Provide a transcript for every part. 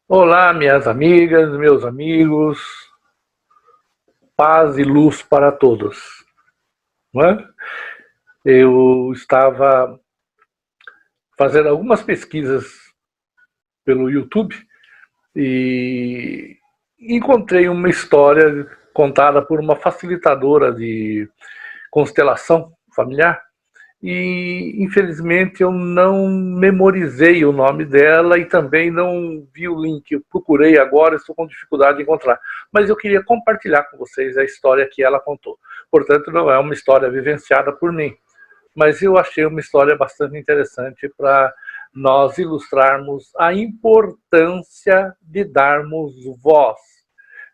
Olá, minhas amigas, meus amigos, paz e luz para todos. Não é? Eu estava fazendo algumas pesquisas pelo YouTube e encontrei uma história contada por uma facilitadora de constelação familiar e infelizmente eu não memorizei o nome dela e também não vi o link. Eu procurei agora, estou com dificuldade de encontrar, mas eu queria compartilhar com vocês a história que ela contou. Portanto, não é uma história vivenciada por mim, mas eu achei uma história bastante interessante para nós ilustrarmos a importância de darmos voz,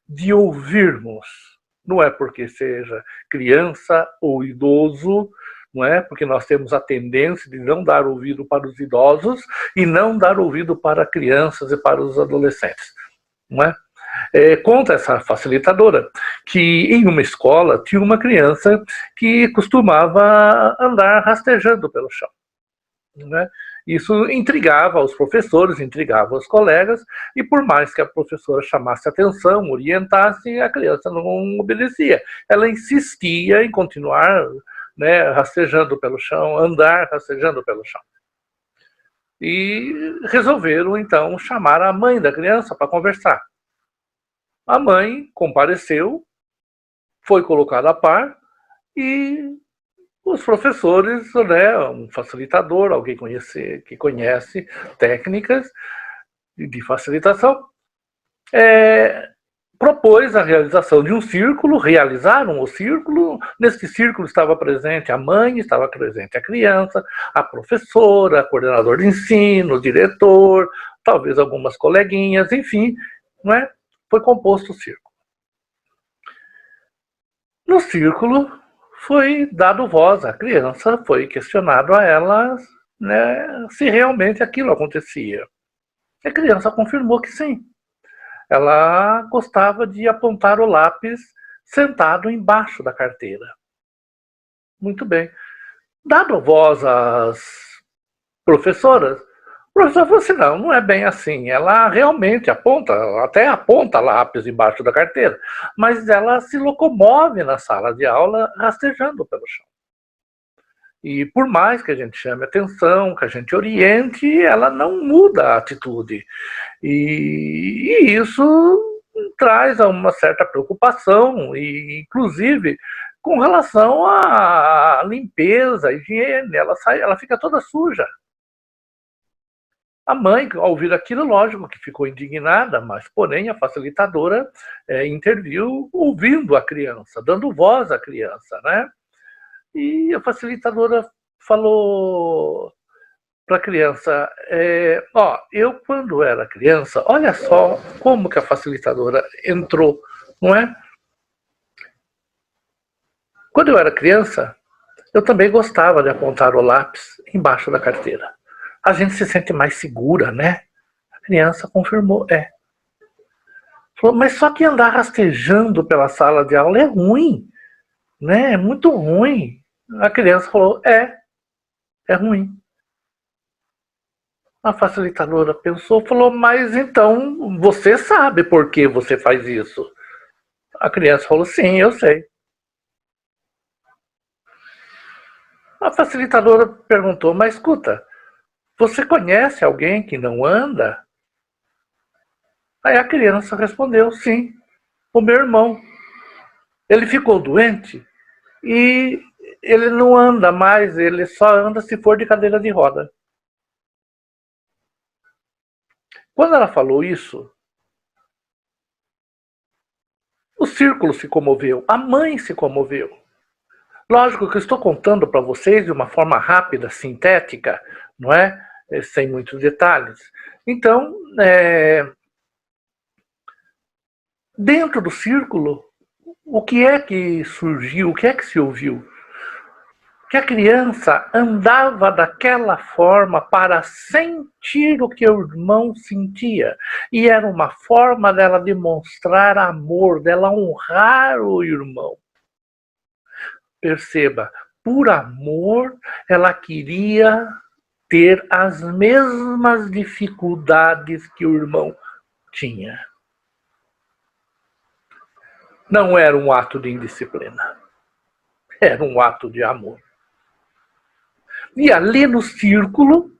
de ouvirmos. Não é porque seja criança ou idoso, não é? Porque nós temos a tendência de não dar ouvido para os idosos e não dar ouvido para crianças e para os adolescentes, não é? Conta essa facilitadora que em uma escola tinha uma criança que costumava andar rastejando pelo chão, né? Isso intrigava os professores, intrigava os colegas, e por mais que a professora chamasse atenção, orientasse, a criança não obedecia. Ela insistia em continuar, né, rastejando pelo chão, andar rastejando pelo chão. E resolveram, então, chamar a mãe da criança para conversar. A mãe compareceu, foi colocada a par, e os professores, né, um facilitador, alguém que conhece técnicas de facilitação, propôs a realização de um círculo, realizaram o círculo. Nesse círculo estava presente a mãe, estava presente a criança, a professora, a coordenador de ensino, o diretor, talvez algumas coleguinhas, enfim, não é? Foi composto o círculo. No círculo foi dado voz à criança, foi questionado a ela, né, se realmente aquilo acontecia. A criança confirmou que sim. Ela gostava de apontar o lápis sentado embaixo da carteira. Muito bem. Dado voz às professoras, o professor falou assim: não, não é bem assim. Ela realmente aponta, até aponta lápis embaixo da carteira, mas ela se locomove na sala de aula rastejando pelo chão. E por mais que a gente chame atenção, que a gente oriente, ela não muda a atitude. E isso traz uma certa preocupação, e inclusive com relação à limpeza, à higiene, ela fica toda suja. A mãe, ao ouvir aquilo, lógico que ficou indignada, mas porém a facilitadora interviu ouvindo a criança, dando voz à criança, né? E a facilitadora falou para a criança, eu quando era criança, olha só como que a facilitadora entrou, não é? Quando eu era criança, eu também gostava de apontar o lápis embaixo da carteira. A gente se sente mais segura, né? A criança confirmou, Falou, mas só que andar rastejando pela sala de aula é ruim, né? É muito ruim. A criança falou, é ruim. A facilitadora pensou, falou, mas então você sabe por que você faz isso? A criança falou, sim, eu sei. A facilitadora perguntou, mas escuta, você conhece alguém que não anda? Aí a criança respondeu, sim, o meu irmão. Ele ficou doente e ele não anda mais, ele só anda se for de cadeira de roda. Quando ela falou isso, o círculo se comoveu, a mãe se comoveu. Lógico que eu estou contando para vocês de uma forma rápida, sintética, não é? Sem muitos detalhes. Então, dentro do círculo, o que é que surgiu, o que é que se ouviu? Que a criança andava daquela forma para sentir o que o irmão sentia. E era uma forma dela demonstrar amor, dela honrar o irmão. Perceba, por amor, ela queria ter as mesmas dificuldades que o irmão tinha. Não era um ato de indisciplina. Era um ato de amor. E ali no círculo,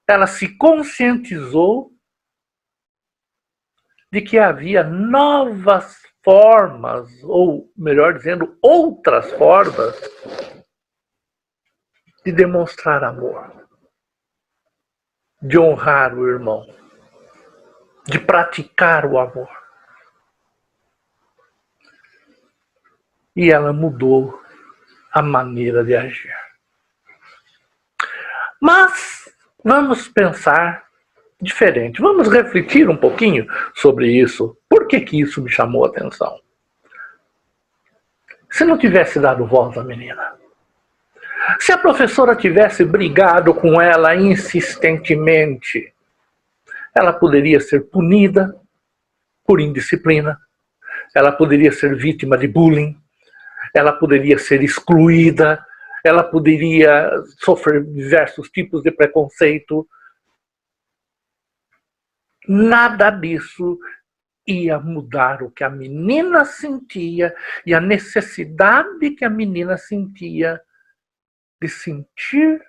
ela se conscientizou de que havia novas formas, ou melhor dizendo, outras formas de demonstrar amor, de honrar o irmão, de praticar o amor. E ela mudou a maneira de agir. Mas vamos pensar diferente, vamos refletir um pouquinho sobre isso. Por que isso me chamou a atenção? Se não tivesse dado voz à menina, se a professora tivesse brigado com ela insistentemente, ela poderia ser punida por indisciplina, ela poderia ser vítima de bullying, ela poderia ser excluída, ela poderia sofrer diversos tipos de preconceito. Nada disso ia mudar o que a menina sentia e a necessidade que a menina sentia de sentir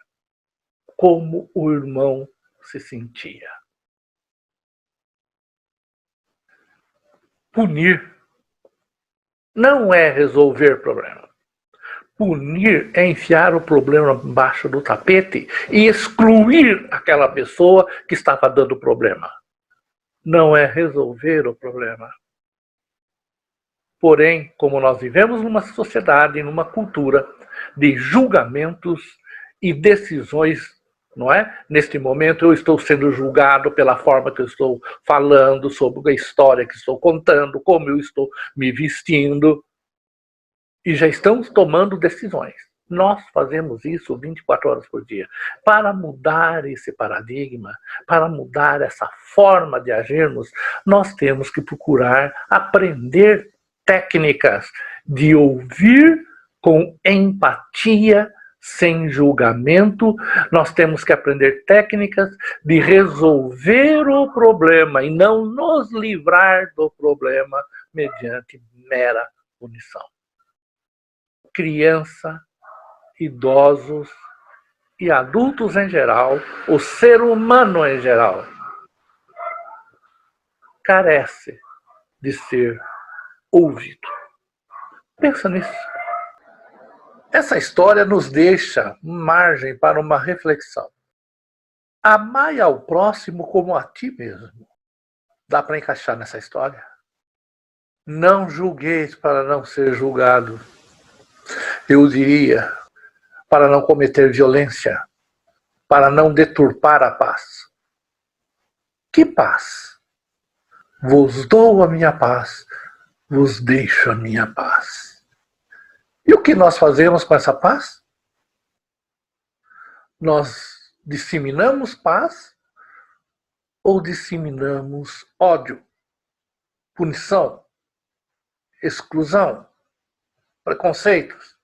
como o irmão se sentia. Punir não é resolver problema. Punir é enfiar o problema embaixo do tapete e excluir aquela pessoa que estava dando problema. Não é resolver o problema. Porém, como nós vivemos numa sociedade, numa cultura de julgamentos e decisões, não é? Neste momento eu estou sendo julgado pela forma que eu estou falando, sobre a história que estou contando, como eu estou me vestindo, e já estamos tomando decisões. Nós fazemos isso 24 horas por dia. Para mudar esse paradigma, para mudar essa forma de agirmos, nós temos que procurar aprender técnicas de ouvir com empatia, sem julgamento. Nós temos que aprender técnicas de resolver o problema e não nos livrar do problema mediante mera punição. Criança, idosos e adultos em geral, o ser humano em geral, carece de ser ouvido. Pensa nisso. Essa história nos deixa margem para uma reflexão. Amai ao próximo como a ti mesmo. Dá para encaixar nessa história? Não julgueis para não ser julgado. Eu diria, para não cometer violência, para não deturpar a paz. Que paz? Vos dou a minha paz, vos deixo a minha paz. E o que nós fazemos com essa paz? Nós disseminamos paz ou disseminamos ódio, punição, exclusão, preconceitos?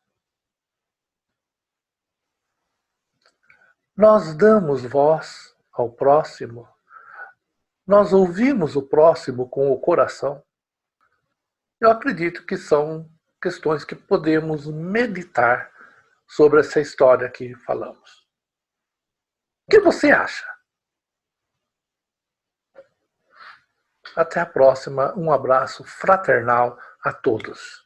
Nós damos voz ao próximo, nós ouvimos o próximo com o coração. Eu acredito que são questões que podemos meditar sobre essa história que falamos. O que você acha? Até a próxima, um abraço fraternal a todos.